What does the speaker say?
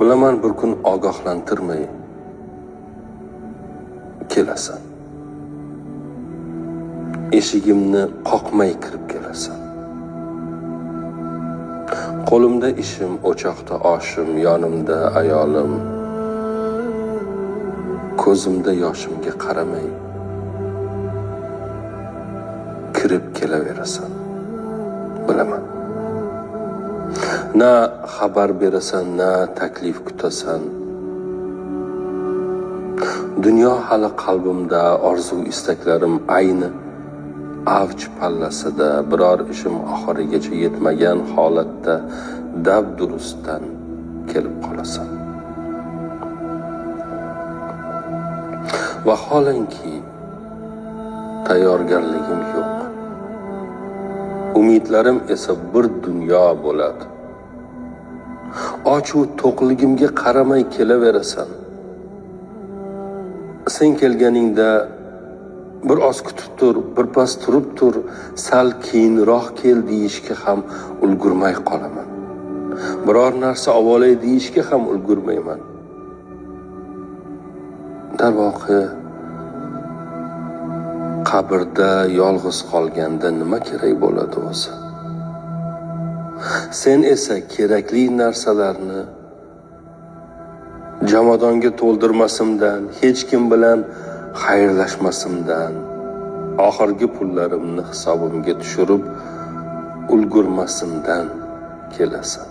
Bilaman, bir kun ogohlantirmay kelasan. Eshigimni qoqmay kirib kelasan. Qo'limda ishim, o'choqda oshim, yonimda ayolim. Ko'zimda yoshimga qaramay kirib kelaverasan. Bilaman. Na xabar berasan, na taklif kutasan. Dunyo hali qalbimda, orzu istaklarim ayni avj pallasida, biror ishim oxirigacha yetmagan holatda dabdurustdan kelib qolasan. Vaholanki tayyorgarligim yo'q. Umidlarim esa bir dunyo bo'ladi. Ochu to'qligimga qaramay kelaverasan. Sen kelganingda bir oz kutib tur, bir pas turib tur, sal keyinroq kel deyishga ham ulgurmay qolaman. Biror narsa olay deyishga ham ulgurmayman. Darvoqe, qabrda yolg'iz qolganda nima kerak bo'ladi o'zi? Sen esa kerakli narsalarni jamadonga to'ldirmasimdan, hech kim bilan xayrlashmasimdan, oxirgi pullarimni hisobimga tushirib ulgurmasimdan kelasan.